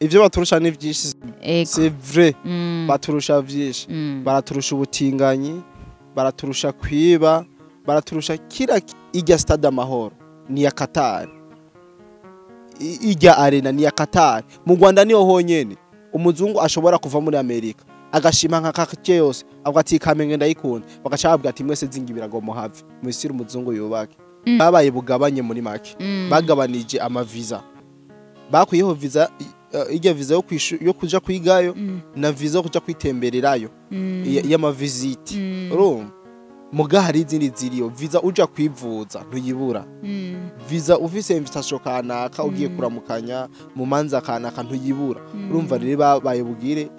ivyo baturusha ni vyinshi, c'est vrai. Baturusha vyinshi, baraturusha ubutinganyi, baraturusha kwiba, baraturusha kila irya stade Amahoro ni ya Qatar, irya arena ni ya Qatar. Mu Rwanda niho honyene umuzungu ashobora kuva muri Amerika agashima nka kake yose avuga ati Kamenge ndayikunda, bagaca babwira ati mwese zingibira ngo muhave mwisire umuzungu yubake. Babaye bugabanye muri make, bagabanije amavisa, bakuyeho visa, irya visa yo kuja kwigayo na visa yo kuja kwitembererayo y'amaviziti. Urumva muga hari izindi ziriyo visa uja kwivuza ntuyibura, visa ufise invitation kanaka ugiye kuramukanya mu manza kanaka ntuyibura. Urumva rero babaye bugire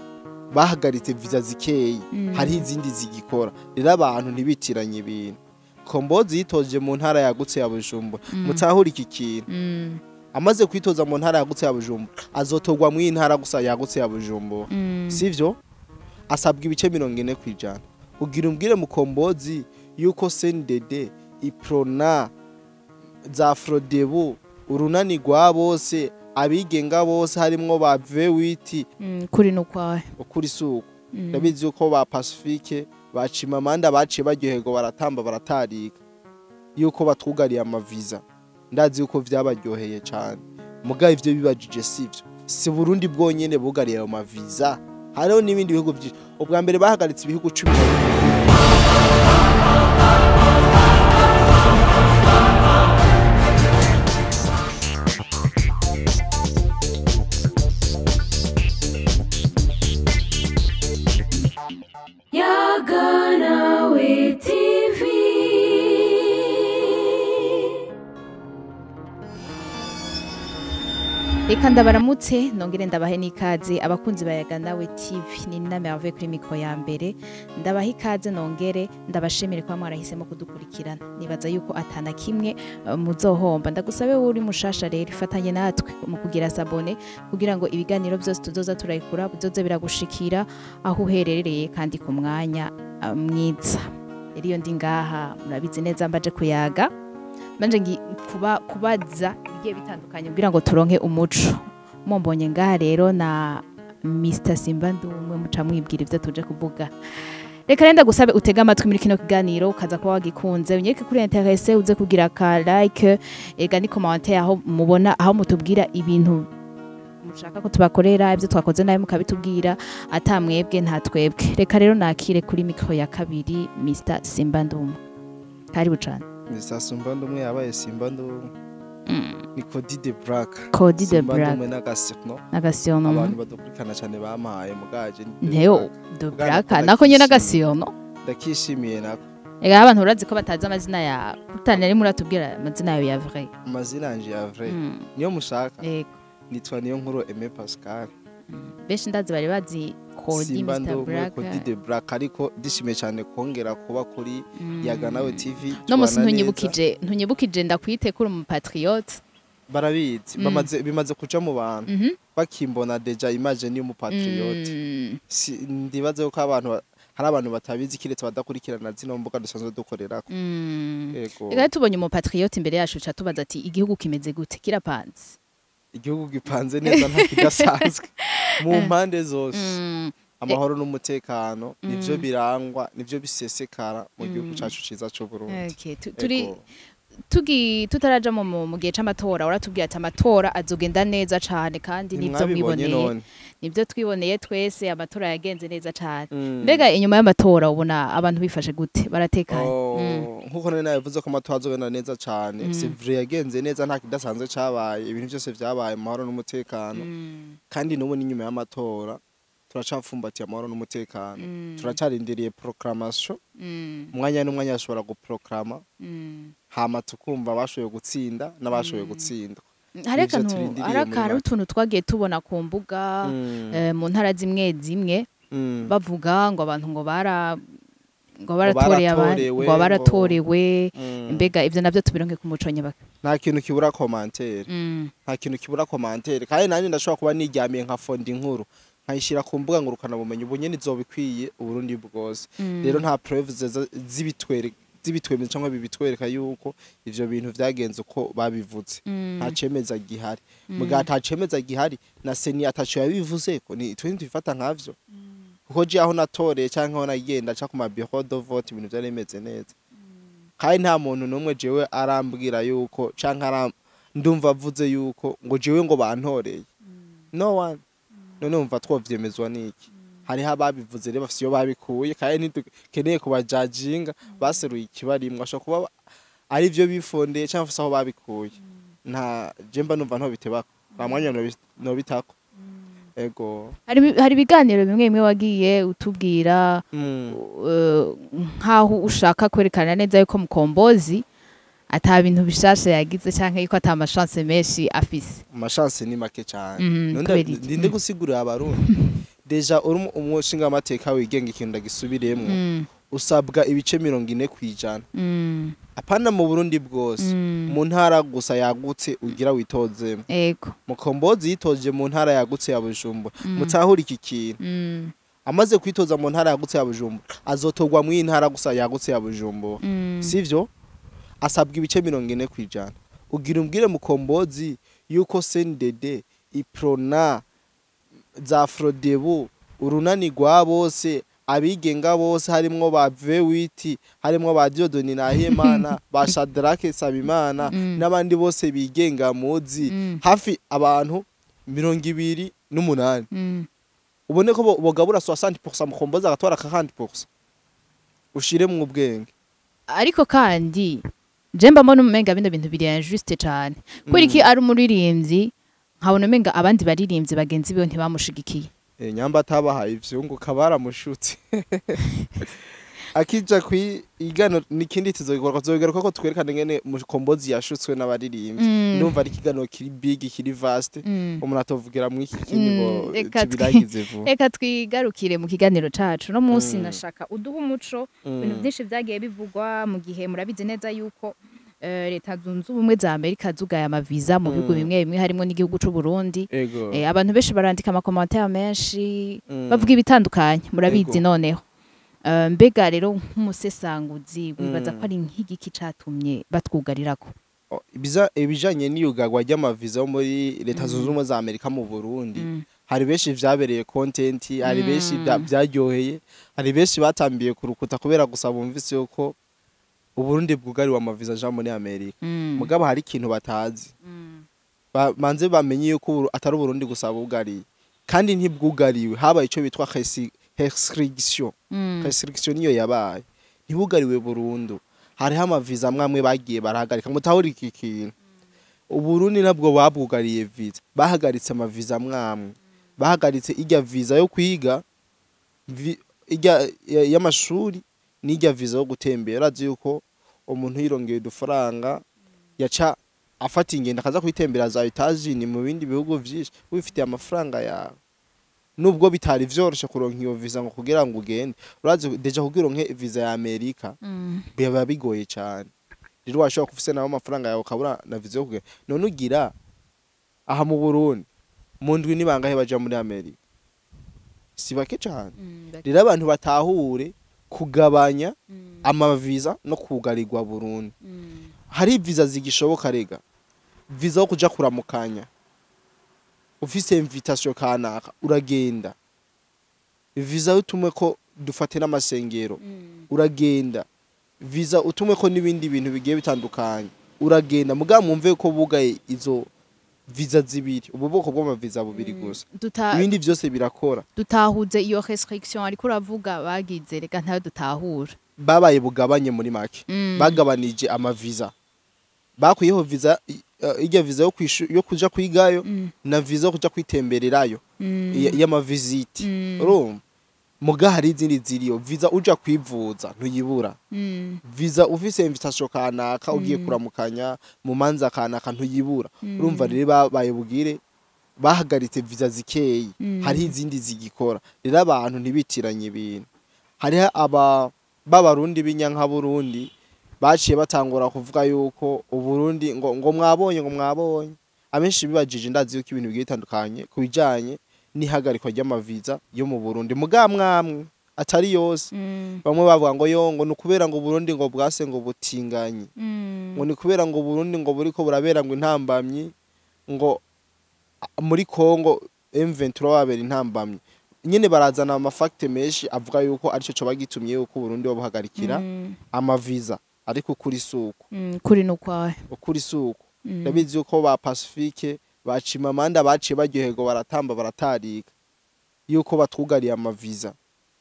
bahagaritse visa zikeyi, hari izindi zigikora. Rero abantu ntibitiranye ibintu. Kombozi yitoje mu ntara yagutse ya Bujumbura, mutahura iki kintu. Amaze kwitoza mu ntara yagutse ya Bujumbura azotogwa mu intara gusa yagutse ya Bujumbura, sivyo? Asabwa ibice 40% ugira umbwire mu Kombozi yuko CNDD, Iprona, za Frodebu, urunani rwa bose, abigenga bose harimwo ba V8 kuri nukwaye ukuri suko. Ndabizi yuko ba Pacifique bacima manda baciye baryoherwa baratamba baratarika yuko batwugariye amaviza. Ndazi yuko vyabaryoheye cyane, muga ivyo bibajije sivyo. Si Burundi bwonyene bugariye ayo maviza, hariho n'ibindi bihugu byinshi. Ubwa mbere bahagaritse ibihugu 10. Yaganawe TV. Reka ndabaramutse nongere ndabahe n'ikaze abakunzi bayaganawe TV. Ni Nina Merveille kuri mikro ya mbere, ndabahe ikaze nongere ndabashimire kwa mwarahisemo kudukurikirana. Nibaza yuko atana kimwe muzohomba. Ndagusabe uri mushasha rero ifatanye natwe mu kugira sabone kugira ngo ibiganiro byose tuzoza turayikura bizoze biragushikira aho uherereye kandi ku mwanya mwiza. Iyo ndi ngaha murabizi neza mbaje kuyaga, manje ngi kubaza bigiye bitandukanye kugira ngo turonke umuco. Mumbonye ngaha rero na Mr Simba Ndumwe muca mwibwira ivyo tuje kuvuga. Reka renda gusabe utega amatwi muri kino kiganiro ukaza kuba wagikunze, unyereke kuri interesse uze kugira ka like, ega ni commentaire aho mubona, aho mutubwira ibintu mushaka ko tubakorera, ivyo twakoze nayo mukabitubwira, atamwebwe nta twebwe. Reka rero nakire kuri mikro ya kabiri Mr Simba Ndumwe. Karibu cyane. Mr Simba Ndumwe yabaye Simba Ndumwe. Ni Cody the Black. Cody the Black. N'agasiono. Abantu badukurikana cyane bamaye mugaje. Neo the Black nako nyene n'agasiono. Ndakishimiye nako. Ega abantu urazi ko batazi amazina ya utane ari muri atubwira amazina yawe ya vrai. Amazina yanje ya vrai. Niyo mushaka. Yego. Nitwa niyo nkuru Aimé Pascal. Beshi ndazi bari bazi Cody Mr Black. Cody the Black ariko dishimiye cyane kongera kuba kuri Yaganawe TV. No musi ntunyibukije ndakwite kuri mu patriote. Barabizi bimaze kuca mu bantu bakimbona deja image ni mu patriote. Ndibaze ko abantu hari abantu batabizi kiretse badakurikirana zino mbuga dusanzwe dukorerako. Yego. Ega tubonye mu patriote imbere yacu cha tubaza ati igihugu kimeze gute kirapanze. Igihugu gipanze neza nta kidasanzwe mu mpande zose. Amahoro n'umutekano nivyo birangwa, nivyo bisesekara mu gihugu cacu ciza cyo Burundi. Okay, tutaraja mu gihe c'amatora uratubwira ati amatora azogenda neza cyane kandi nivyo mwiboneye. Nivyo twiboneye twese, amatora yagenze neza cyane. Mbega inyuma y'amatora ubona abantu bifashe gute? Baratekanye. Nkuko none navuze ko amatora azogenda neza cyane, c'est vrai yagenze neza nta kidasanzwe cabaye, ibintu byose vyabaye amahoro n'umutekano. Kandi n'ubu n'inyuma y'amatora turacapfumbatiye amahoro n'umutekano. Turacarindiriye proclamation. Umwanya n'umwanya ashobora guproclama. Hama tukumva bashoboye gutsinda n'abashoboye gutsindwa. Harakara utuntu twagiye tubona ku mbuga mu ntara zimwe bavuga ngo abantu ngo baratoreye abandi ngo baratorewe. Mbega ivyo navyo tubironke ku muco nyabaka. Nta kintu kibura commentaire. Nta kintu kibura commentaire. Kandi nanje ndashobora kuba niryamiye nka fondi nkuru nkayishira ku mbuga ngurukana bumenyi ubunye nizobikwiye Uburundi bwose. Rero nta preuve z'ibitwere zibitwemeza cyangwa bibitwereka yuko ivyo bintu vyagenze uko babivuze nta cemeza gihari muga nta cemeza gihari na seni atacho yabivuzeko ni twe twifata nkavyo kuko je aho natoreye cyangwa aho nagenda ca ku ma bureau de vote ibintu vyari bimeze neza kandi nta muntu numwe jewe arambwira yuko canka ndumva avuze yuko ngo jewe ngo bantoreye no one none umva twovyemezwa niki hariho ababivuze rero bafise iyo babikuye kandi ntidukeneye kubajajinga baseruye ikibarimwe ashobora kuba ari byo bifondeye cyangwa aho babikuye nta jemba numva nto bitebako nta mwanya no bitako ego hari ibiganiro bimwe bimwe wagiye utubwira nkaho ushaka kwerekana neza yuko Mukombozi ata bintu bishasha yagize canke yuko ata amashance menshi afise amashance ni make cyane none ndinde gusigurira abarundi deja uri umushinga amateka wigenga ikintu ndagisubiremwo usabwa ibice 40% apana mu Burundi bwose mu ntara gusa yagutse ugira witozemo ego Mukombozi yitoje mu ntara yagutse ya Bujumbura mutahura iki kintu amaze kwitoza mu ntara yagutse ya Bujumbura azotogwa mu intara gusa yagutse ya Bujumbura sivyo asabwa ibice 40% ugira umbwire Mukombozi yuko CNDD iprona za Frodebu urunani rwa bose abigenga bose harimwo ba V8 harimwo ba Diodoni Nahimana ba Shadrake Sabimana n'abandi bose bigenga muzi hafi abantu 28 ubone ko bogabura 60% Mukombozi agatwara 40% ushire mu bwenge ariko kandi jemba mbona umenga bino bintu biri injuste cyane kuri ki ari umuririmbyi nkabona umenga abandi baririmbyi bagenzi biwe ntibamushigikiye nyamba atabahaye ivyungu kabaramushutse akija igano nikindi tuzogaruka ko twerekana ngene Mukombozi yashutswe n'abaririmbyi ndumva ari kigano kiri big kiri vast umuntu atovugira mu iki kintu tibiragize vuba reka twigarukire mu kiganiro cacu no munsi nashaka uduha umuco ibintu byinshi byagiye bivugwa mu gihe murabizi neza yuko leta zunze ubumwe za Amerika zugaya amaviza mu bihugu bimwe bimwe harimo n'igihugu c'u Burundi abantu benshi barandika amakomantere menshi bavuga ibitandukanye murabizi noneho mbega rero nk'umusesanguzi wibaza ko ari nk'igiki catumye batwugarirako ibijanye n'iyugagwa ry'amaviza yo muri leta zunze ubumwe za Amerika mu Burundi hari benshi vyabereye content hari benshi byaryoheye hari benshi batambiye kurukuta kubera gusa bumvise yuko Uburundi bwugariwe amaviza ja muri Amerika mugabo hari ikintu batazi manze bamenye yuko atari Uburundi gusa bugariye kandi ntibwugariwe habaye ico bitwa restriction niyo yabaye ntibugariwe burundu hariho amaviza amwe bagiye barahagarika mutahura iki kintu Uburundi nabwo babwugariye viza bahagaritse amaviza amwe bahagaritse ijya viza yo kwiga y'amashuri n'ijya viza yo gutembera urazi yuko umuntu yirongeye udufaranga yaca afata ingendo akaza kwitembera za Etats-Unis mu bindi bihugu vyinshi wifitiye amafaranga yawe nubwo bitari vyoroshe kuronka iyo visa ngo kugira ngo ugende urazi deja kugira uronke visa ya Amerika biba bigoye cyane rero washobora kufise nawo amafaranga yawe kabura na visa yo kugenda none ugira aha mu Burundi mu ndwi nibangahe baja muri Amerika sibake cyane rero abantu batahure kugabanya amaviza no kugarirwa Burundi hari visa zigishoboka rega visa yo kuja kuramukanya ufise invitation kanaka uragenda visa utumwe ko dufate n'amasengero uragenda visa utumwe ko nibindi bintu bigiye bitandukanye uragenda muga mumve ko bugaye izo visa zibiri ububoko bw'amaviza bubiri gusa ibindi byose birakora dutahuze iyo restriction ariko uravuga bagize reka ntayo dutahura babaye bugabanye muri make bagabanije amaviza bakuyeho visa ijya visa yo kuja kwigayo na visa yo kuja kwitembererayo y'amaviziti urumva muga hari izindi ziriyo visa uja kwivuza ntuyibura visa ufise invitation kanaka ugiye kuramukanya mu manza kanaka ntuyibura urumva rero babaye bugire bahagaritse visa zikeyi hari izindi zigikora rero abantu ntibitiranye ibintu hari babarundi binyanka Burundi baciye batangura kuvuga yuko Uburundi ngo mwabonye abenshi bibajije ndazi yuko ibintu bigiye bitandukanye kubijanye n'ihagarikwa ry'amaviza yo mu Burundi mugamwamwe atari yose bamwe bavuga ngo yo ngo nukubera ngo Burundi ngo bwase ngo butinganye ngo ni kubera ngo Burundi ngo buriko burabera ngo intambamyi ngo muri Kongo M23 babera intambamyi nyene barazana amafakte menshi avuga yuko arico cyo bagitumye yuko Burundi babuhagarikira amaviza ariko kuri suko kuri nukwahe kuri suko ndabizi yuko ba Pacifique bacima manda baciye baryohego baratamba baratarika yuko batwugariye amaviza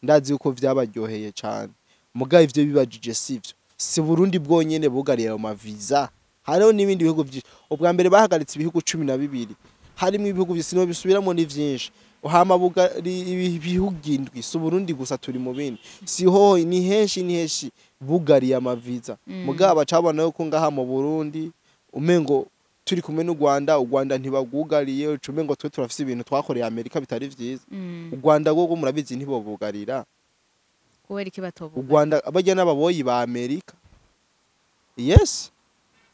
ndazi yuko vyabaryoheye cyane muga ivyo bibajije sivyo si Burundi bwonyene bugariye ayo maviza hariho n'ibindi bihugu byinshi ubwa mbere bahagaritse ibihugu 12 harimo ibihugu bisino bisubiramo ni vyinshi uhama bugari ibihugu indwi si Burundi gusa turi mu bindi siho ni henshi bugariye amaviza mugaba cabona yuko ngaha mu Burundi umengo turi kumwe n'u Rwanda ntibagugariye ucume ngo twe turafise ibintu twakoreye Amerika bitari vyiza u Rwanda gogo murabizi ntibobugarira kubera iki batobuga u Rwanda abajya n'ababoyi ba Amerika yes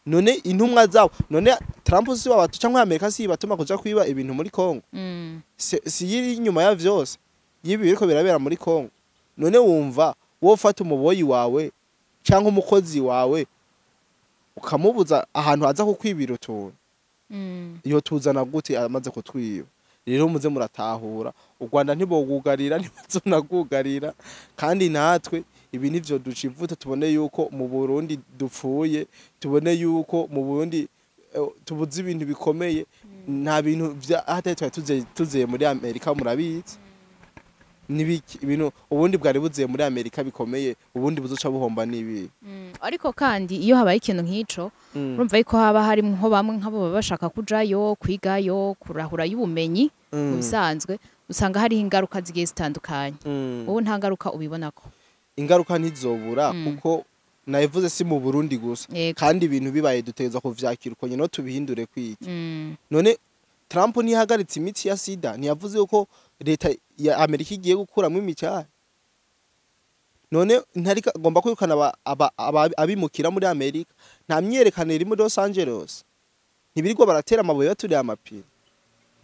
none intumwa zabo none Trump si babatu cyangwa Amerika si batuma kuja kwiba ibintu muri Kongo si yiri nyuma ya vyose yibi biriko birabera muri Kongo none wumva wo fata umuboyi wawe cyangwa umukozi wawe ukamubuza ahantu aza kukwibira utuntu iyo tuzana gute amaze kutwiba rero muze muratahura u Rwanda ntibogugarira ntibazonagugarira kandi natwe ibi nivyo ducivuta tubone yuko mu Burundi dupfuye tubone yuko mu Burundi tubuze ibintu bikomeye nta bintu hata tuzeye muri Amerika murabizi nibiki ibintu ubundi bwari buziye muri Amerika bikomeye ubundi buzoca buhomba nibi ariko kandi iyo habaye ikintu nk'ico urumva yuko haba hari nko bamwe nk'abo bashaka kujayo kwigayo kurahura y'ubumenyi usanzwe usanga hari ingaruka zigiye zitandukanye wowe nta ngaruka ubibonako ingaruka ntizobura kuko nayivuze si mu Burundi gusa kandi ibintu bibaye duteza kuvyakira uko nyine tubihindure kwiki none Trump ntihagaritse imiti ya sida ntiyavuze yuko leta ya Amerika igiye gukuramo imicyaha none ntari agomba kwirukana abimukira muri Amerika nta myerekano iri muri Los Angeles ntibiriko baratera amabuye baturiye amapine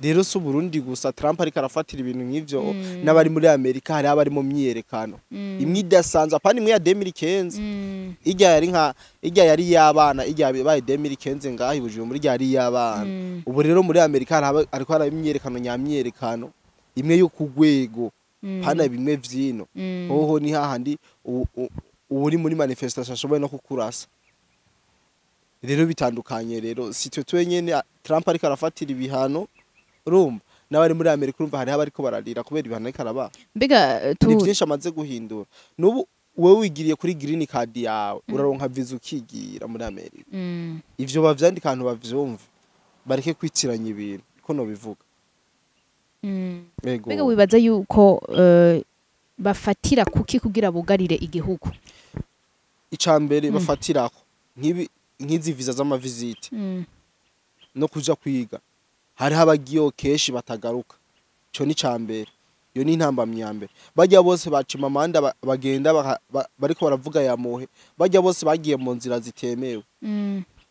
rero su Burundi gusa Trump ariko arafatira ibintu nk'ivyo n'abari muri Amerika hari abari mu myerekano imwe idasanzwe apana imwe ya 2015 ijya yari y'abana ijya baye 2015 ngaho ibujije muri yari y'abana ubu rero muri Amerika ariko hari imyerekano nyamyerekano imwe yo kugwego pana bimwe vyino hoho ni hahandi uri muri manifestation ashoboye no kukurasa rero bitandukanye rero si twe nyene Trump ariko arafatira ibihano urumva n'abari muri Amerika urumva hari abariko bararira kubera ibihano ariko araba mbega ni byinshi amaze guhindura n'ubu wewe wigiriye kuri green card yawe uraronka visa ukigira muri Amerika ivyo bavyandika ahantu bavyumva bareke kwitiranya ibintu ko no bivuga mbega wibaza yuko bafatira kuki kugira bugarire igihugu icambere bafatirako nk'izi visa z'amaviziti no kuja kwiga hari habagiyo keshi batagaruka cyo ni cambere yo ni intambamye ya mbere bajya bose bacima amanda bagenda bariko baravuga ya mohe bajya bose bagiye mu nzira zitemewe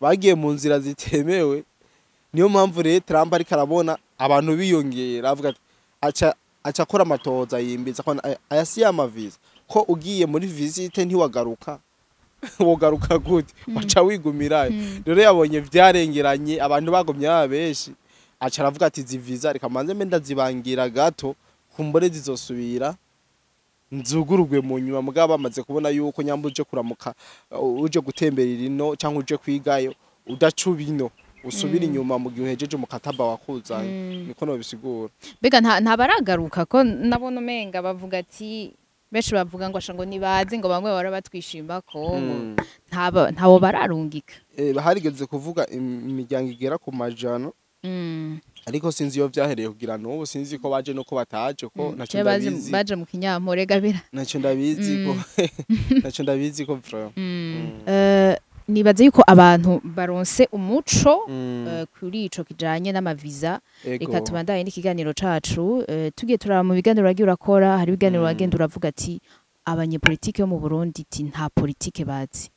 bagiye mu nzira zitemewe niyo mpamvu rero Trump ariko arabona abantu biyongera avuga aca akora amatoza yimbiza ko ayasiya amaviza ko ugiye muri visite ntiwagaruka wogaruka gute waca wigumirayo rero yabonye vyarengeranye abantu bagomye abeshi aca aravuga ati ziviza reka manze menda zibangira gato kumbore zizosubira nzugurugwe mu nyuma mugaba bamaze kubona yuko nyambuje kuramuka uje gutemberera ino cyangwa uje kwigayo udacubino usubira inyuma mu gihe uhejeje mu kataba wakuzanye niko no bisigura bega nta baragaruka ko nabona umenga bavuga ati benshi bavuga ngo ashango nibaze ngo bamwe bara batwishimba ko ntabo bararungika harigeze kuvuga imiryango igera ku majana ariko sinzi yo vyahereye kugira n'ubu sinzi ko baje no ko bataje ko naco ndabizi baje mu kinyampore gabira naco ndabizi ko bro nibaze yuko abantu baronse umuco kuri ico kijanye n'amaviza reka tubandaye n'ikiganiro cacu tugiye turaba mu biganiro wagiye urakora hari ibiganiro wagenda uravuga ati abanyepolitike yo mu Burundi ati nta politike bazi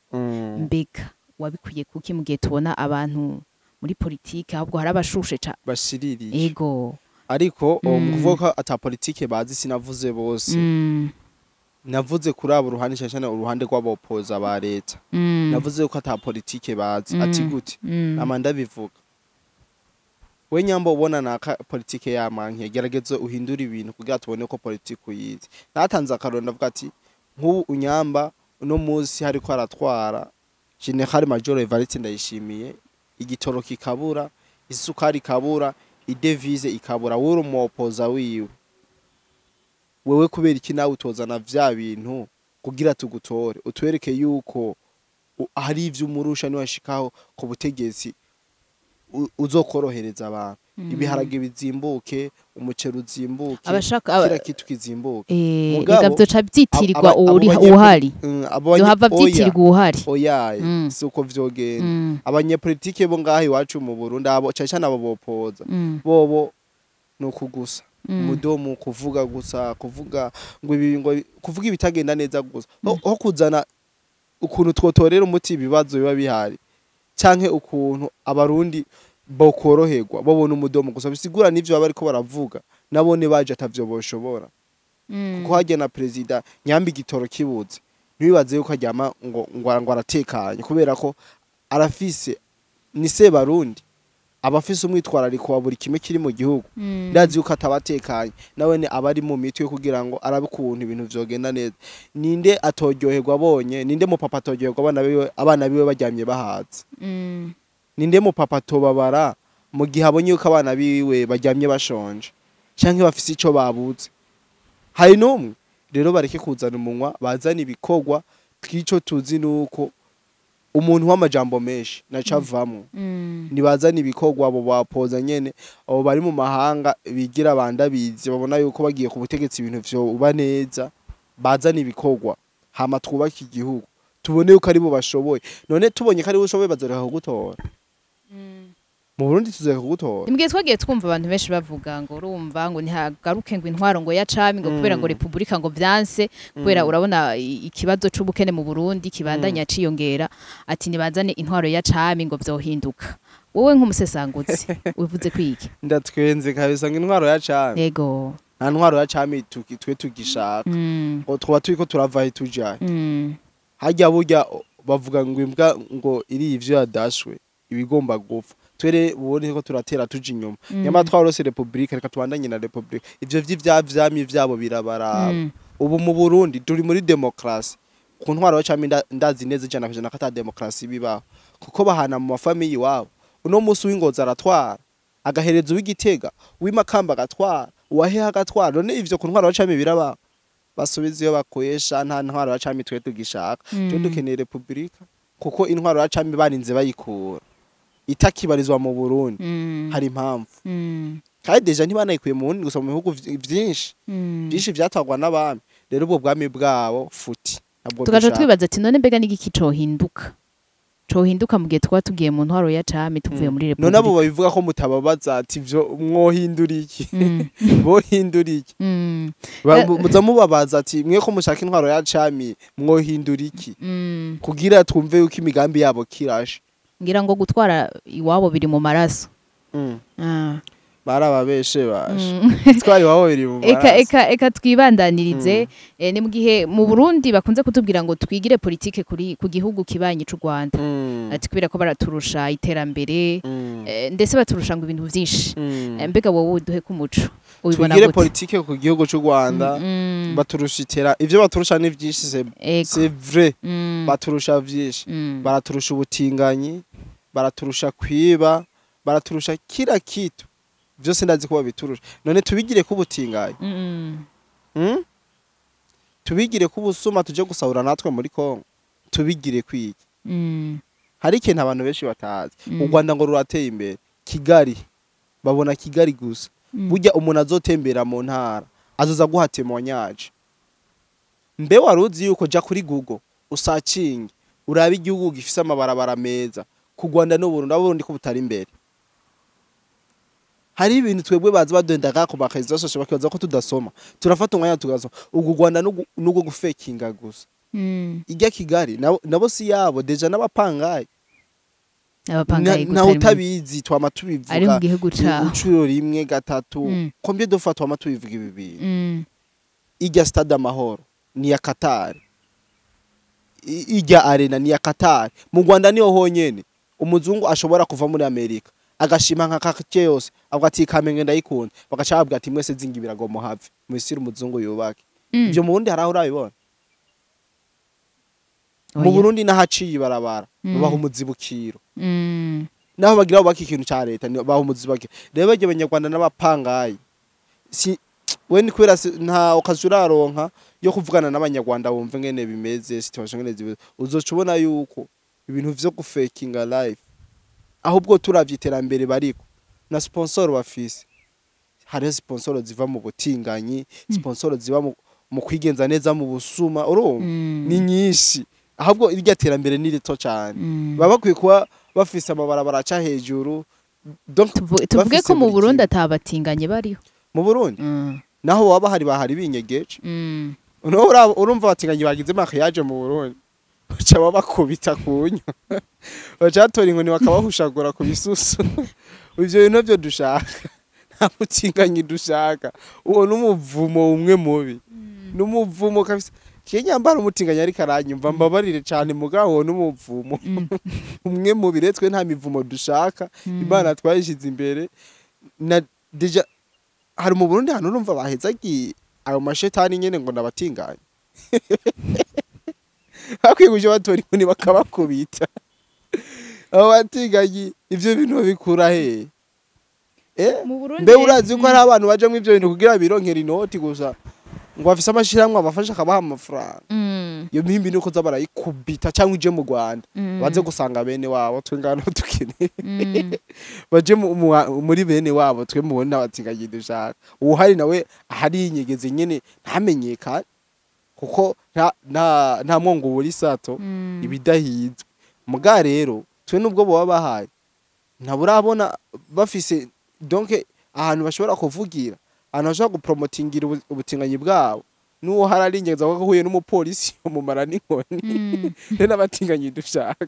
mbega wabikwiye kuki mu gihe tubona abantu muri politike ahubwo hari abashushe bashiririye ego ariko kuvuga ata politike bazi sinavuze bose navuze kuri abo ruhande cyane uruhande rw'abopoza ba leta navuze ko ata politike bazi ati gute namanda bivuga we nyambo ubona naka politike yamanke gerageze uhindura ibintu kugira tubone ko politike uyizi natanze akaroro ndavuga ati nk'ubu unyamba uno munsi hariko aratwara General Major Evariste Ndayishimiye igitoro kikabura isukari kabura idevise ikabura wuri umuopoza wiwe wewe kubera iki nawe utozana vya bintu kugira tugutore utwereke yuko hari ivyo umurusha niwashikaho ku butegetsi uzokorohereza abantu ibiharage bizimbuke umuceri uzimbuke kira kitu kizimbuke mugabo byoca byitirirwa uhari byohava byitirirwa uhari oyaye suko vyogenda abanyepolitike bo ngaho iwacu mu Burundi abo cyane abo bopoza bobo no kugusa mudomo kuvuga gusa kuvuga ngo kuvuga ibitagenda neza gusa ho kuzana ukuntu twotorera umuti ibibazo biba bihari canke ukuntu abarundi bokoroherwa babona umudomo gusa bisigura nivyo baba ariko baravuga nabone baje atavyo boshobora kuko hajya na president nyambi gitoro kibuze ntibibaze yuko ajyama ngo aratekanye kubera ko arafise ni se barundi abafise umwitwarariko wa buri kimwe kiri mu gihugu ndazi yuko atabatekanye nawe abari mu mitwe kugira ngo arabe ukuntu ibintu vyogenda neza ninde atoryoherwa abonye ninde mu papa atoryoherwa abana biwe bajyamye bahaze ninde mu papa tobabara mu gihe abonye yuko abana biwe bajyamye bashonje canke bafise ico babuze hari numwe rero bareke kuzana umunwa bazana ibikorwa twico tuzi nuko umuntu w'amajambo menshi nacavamwe nibazana ibikorwa abo bapoza nyene abo bari mu mahanga bigira abandabizi babona yuko bagiye ku butegetsi ibintu vyo uba neza bazana ibikorwa hama twubaka igihugu tubone yuko ari bo bashoboye none tubonye ko ari bo bashoboye bazoreka kugutora mu Burundi tuzeka kugutora imbwiye twagiye twumva abantu benshi bavuga ngo urumva ngo ntihagaruke ngo intwaro ngo yacami ngo kubera ngo republika ngo vyanse kubera urabona ikibazo c'ubukene mu Burundi kibandanya ciyongera ati nibazane intwaro yacami ngo vyohinduka wowe nk'umusesanguzi uvuze kwiki ndatwenze kabisa ngo intwaro yacami yego nta ntwaro yacami twe tugishaka ngo twa turiko turava hitujaye hajya burya bavuga ngo imbwa ngo iri ivyo yadashwe ibigomba gupfa twere ubone ko turatera tuje inyuma nyama twarose republika reka tubandanye na republika ivyo vy'ivyami vyabo birabaraba ubu mu Burundi turi muri demokrasi ku ntwaro y'acami ndazi neza cyane kujana kata demokrasi bibaho kuko bahana mu mafamiyi wabo uno musi w'ingoza aratwara agaherezo w'igitega w'imakamba agatwara uwahe agatwara none ivyo ku ntwaro y'acami biraba basubiza iyo bakoyesha nta ntwaro y'acami twe tugishaka cyo dukeneye republika kuko intwaro y'acami barinze bayikura itakibarizwa mu Burundi hari impamvu kandi deja ntibanayikuye mu Burundi gusa mu bihugu byinshi vyatwagwa n'abami rero ubwo bwami bwabo futi tugaje twibaza ati none mbega n'igiki cohinduka mu gihe twa tugiye mu ntwaro ya cami tuvuye muri republika none abo babivuga ko mutababaza ati vyo mwohindura iki bohindura iki muza mubabaza ati mwe ko mushaka intwaro ya cami mwohindura iki kugira twumve yuko imigambi yabo kirashe ngira ngo gutwara iwabo biri mu maraso barababeshe bashe twari iwabo biri mu maraso eka twibandanirize ni mu gihe mu Burundi bakunze kutubwira ngo twigire politike ku gihugu kibanyi c'u Rwanda ati kubera ko baraturusha iterambere ndetse baturusha ngo ibintu vyinshi mbega wowe duhe ku muco ubibona twigire politike ku gihugu c'u Rwanda baturusha ivyo baturusha ni vyinshi c'est vrai baturusha vyinshi baraturusha ubutinganyi baraturusha kwiba baraturusha kila kitu vyose ndazi ko babiturusha none tubigire ku butinganyi tubigire ku busuma tuje gusahura natwe muri Kongo tubigire kwiki hari ikintu abantu benshi batazi u Rwanda ngo rurateye imbere Kigali babona Kigali gusa burya umuntu azotembera mu ntara azoza guhatema nyaje mbe waruzi yuko ja kuri Google usacinge urabe igihugu gifise amabarabara meza ku Rwanda no Burundi ko butari imbere hari ibintu twebwe bazi badondaga ku makazi zose bakibaza ko tudasoma turafata umwanya tugasoma ugu Rwanda nugo gufekinga gusa ijya Kigali nabo si yabo deja n'abapangayi na utabizi twama tubivuga ari mu gihugu ca ucuro rimwe gatatu combien de fois twama tubivuga ibi ijya stade amahoro ni ya Qatar. Ijya arena ni ya Qatar. Mu Rwanda niho honyene umuzungu ashobora kuva muri Amerika agashima nka kake yose avuga ati Kamenge ndayikunda, bagaca babwira ati mwese zingi biragomo have mwisiri umuzungu yubake. Ibyo mu Burundi haraho urabibona. Mu Burundi nahaciye ibarabara babaho umuzibukiro. Naho bagira bubaka ikintu cya leta babaho umuzibukiro. Rero bagiye abanyarwanda n'abapangayi. We ni kubera nta ukazuraronka yo kuvugana n'abanyarwanda bumve ngene bimeze situation ngene zibe uzocubona yuko ibintu vyo gufakinga life ahubwo turavyiterambere bariko na sponsor bafise. Hari sponsor ziva mu butinganyi, sponsor ziva mu kwigenza neza mu busuma urumva ni nyinshi, ahubwo irya terambere ni rito cyane. Baba bakwiye kuba bafise amabarabara aca hejuru. Donc tuvuge ko mu Burundi atabatinganye bariho mu Burundi naho waba bahari binyegeje. Urumva batinganye bagize makiyaje mu Burundi baca babakubita kunyo bacatora inkoni bakabahushagura ku bisusu. Ivyo bintu byo dushaka nta butinganye dushaka. Uwo n'umuvumo umwe mubi n'umuvumo kabisa. Kinyambara umutinganye ari karanyumva mbabarire cyane mugabo n'umuvumo umwe mubi. Retwe nta mivumo dushaka. Imana twayishize imbere na deja hari mu Burundi hano urumva bahezagiye ayo mashetani nyene ngo nabatinganye. Bakwiguje batora inkoni bakabakubita. Abo batinganye ivyo bintu bikura he? Mbe urazi ko hari abantu baje mu ivyo bintu kugira bironkera inoti gusa ngo bafise amashiramwe abafasha akabaha amafaranga. Iyo mihimbi nuko za barayikubita cyangwa ije mu Rwanda baze gusanga bene wabo twe ngano tukene baje muri bene wabo twe mubona abatinganye dushaka. Uhari nawe ahari inyegeze nyene ntamenyekana kuko nta mwongo buri sato ibidahizwe. Muga rero twe nubwo bo babahaye ntaburabona bafise donc ahantu bashobora kuvugira, ahantu bashobora gupromotingira ubutinganyi bwabo. Nuwo hararingeza ko huye n'umupolisi umumara n'inkoni n'abatinganye dushaka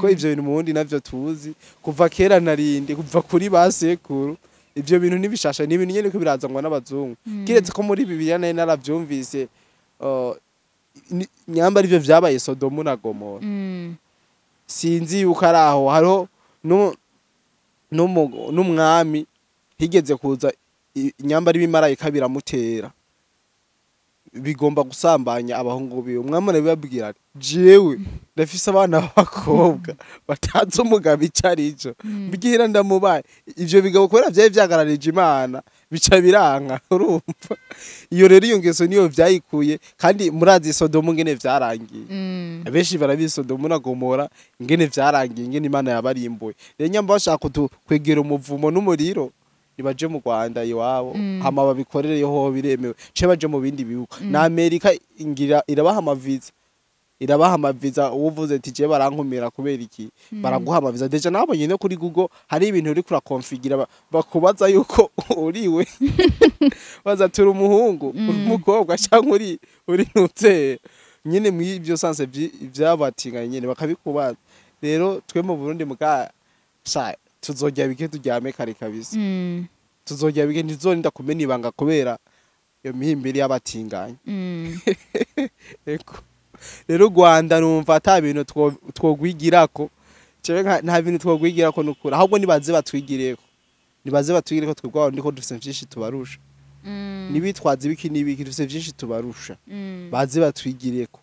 ko ivyo bintu mu Burundi navyo tuzi kuva kera narindi kuva kuri basekuru. Ivyo bintu nibishasha ni ibintu nyene ko birazangwa n'abazungu. Kiretse ko muri Bibiliya nayo naravyumvise nyamba ivyo vyabaye Sodomu na Gomora. Sinzi yuko araho hariho n'umwami higeze kuza nyamba ari bimarayika biramutera bigomba gusambanya abahungu biwe. Umwami arabibabwira ati jewe ndafise abana b'abakobwa batazi umugabo icarico mbwira ndamubaye. Ivyo bigabo kubera vyaye vyagararije Imana bica biranka urumva. Iyo rero iyo ngeso niyo vyayikuye kandi murazi Sodomu ngene vyarangiye. Abenshi barabizi Sodomu na Gomora ngene vyarangiye ngene Imana yabarimbuye. Rero nyamba bashaka kwegera umuvumo n'umuriro ibaje mu Rwanda iwabo hama babikorere ho biremewe ce baje mu bindi bihugu. Na Amerika ingira irabaha amaviza uvuze ati je barankumira kubera iki baraguha amaviza. Deja nabo nyine kuri Google hari ibintu uri kura configure bakubaza yuko uriwe baza turi umuhungu umukobwa cyangwa uri nutse nyine mu ibyo sanse byabatinganye nyine bakabikubaza. Rero twe mu Burundi muka tuzojya bike tujyame kare kabisa. Tuzojya bike ntizorinda kumena ibanga kubera iyo mihimbiri y'abatinganye. Rero Rwanda numva ata bintu twogwigirako cebe nta bintu twogwigirako nukura ahubwo nibaze batwigireko twebwe ndiko dufise byinshi tubarusha. Nibitwaza ibiki nibiki dufise byinshi tubarusha baze batwigireko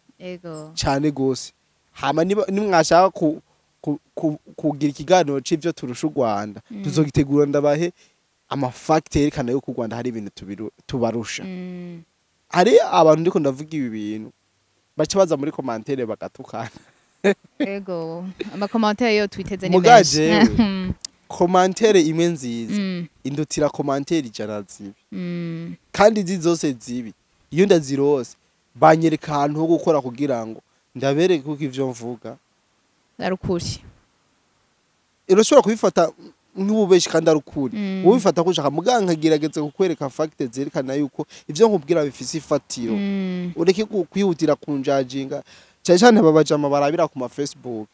cyane gose. Hama nimwashaka kugira ikiganiro c'ivyo turusha u Rwanda tuzogitegura ndabahe amafactor yerekana yuko u Rwanda hari ibintu tubarusha. Hari abantu ndiko ndavuga ibi bintu baca baza muri commentaire bagatukana. Ama commentaire yo twiteze ni menshi. Commentaire imwe nziza indutira commentaire ijana zibi. Kandi izi zose zibi iyo ndazirose banyereka ahantu ho gukora kugira ngo ndabereke kuko ivyo mvuga arukuri. Irashobora kubifata nk'ububeshi kandi arukuri. Ubifata ko ushaka muganga gerageze kukwereka facts zerekana yuko ivyo nkubwira bifise ifatiro. Ureke kwihutira kunjajinga cyane babajama barabira ku ma Facebook.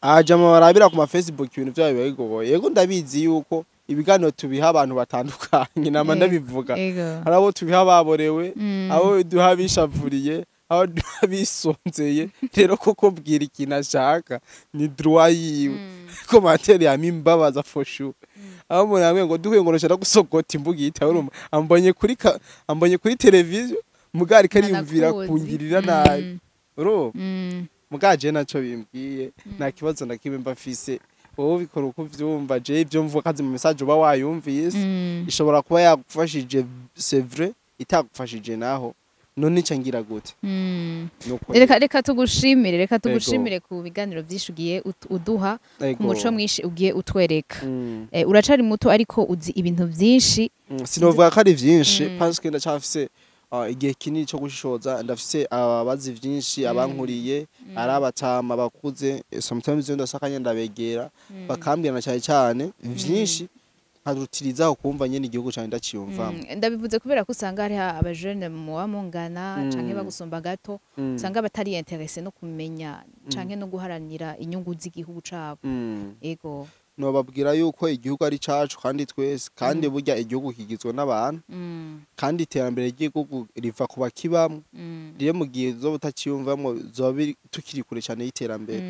Ajama barabira ku ma Facebook ibintu byayo bigoye. Yego ndabizi yuko ibiganiro tubiha abantu batandukanye nama ndabivuga Ego. hari abo tubiha baborewe abo duha bishavuriye abo duha bisonzeye rero koko bwira ikintu ashaka ni droit yiwe commentaire ya mimbabaza for sure abo muri amwe ngo duhuye ngo nshaka gusogota imbuga yita urumva ambonye kuri televiziyo mugari kariyumvira kungirira nabi uro mugaje naco bimbwiye nta kibazo nakimwe mbafise wowe bikora uko vyumva je ibyo mvuga kazi mu message uba wayumvise ishobora kuba yagufashije c'est vrai itagufashije naho none ngira gute reka tugushimire ku biganiro byishugiye uduha ku muco mwinshi ugiye utwereka uracari muto ariko uzi ibintu byinshi sinovuga ko ari byinshi parce que ndacafise igihe kinini cyo gushishoza ndafise ababazi byinshi abankuriye ari abatama bakuze sometimes yo ndasakanya ndabegera bakambwira cyane byinshi nkarutirizaho kumva nyene igihugu cyane ndaciyumvamo ndabivuze kubera ko usanga hari abajene muwa mungana canke bagusumba gato usanga batari interesse no kumenya canke no guharanira inyungu z'igihugu cabo ego no babwira yuko igihugu ari cacu kandi twese kandi burya igihugu kigizwe n'abantu kandi iterambere ry'igihugu riva kuba kibamwe rero mu gihe zo butakiyumvamo zobi tukiri kure cyane y'iterambere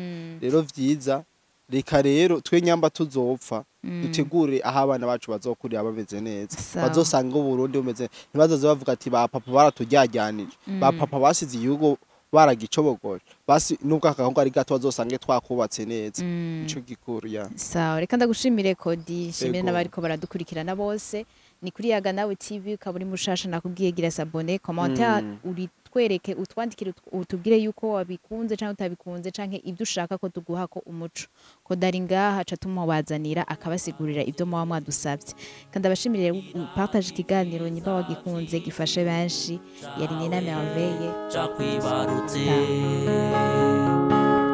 rero vyiza reka rero twe nyamba tuzopfa dutegure aho abana bacu bazokurira bameze neza bazosanga uburundi bumeze ntibazoze bavuga ati ba papa baratujyajyanije ba papa basize igihugu baragicobogoje basi nubwo akahungu ari gato bazosange twakubatse neza ico gikuru ya sawa reka ndagushimire Kodi shimire n'abariko baradukurikirana bose ni kuri Yaga Nawe TV ukaburi mushasha nakubwiye gira s'abonner commentaire uri twereke utwandikire utubwire yuko wabikunze canke utabikunze canke ibyo ushaka ko tuguha ko umuco ko dari ngaha ca tumubazanira akabasigurira ibyo muba mwadusabye kandi abashimire partage ikiganiro niba wagikunze gifashe benshi yari Nina Merveille cakwibarutse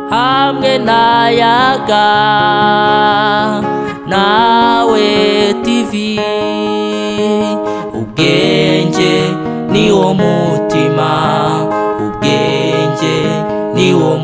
hamwe na Yaga Nawe TV ubwenge ni wo mutima ubwenge ni wo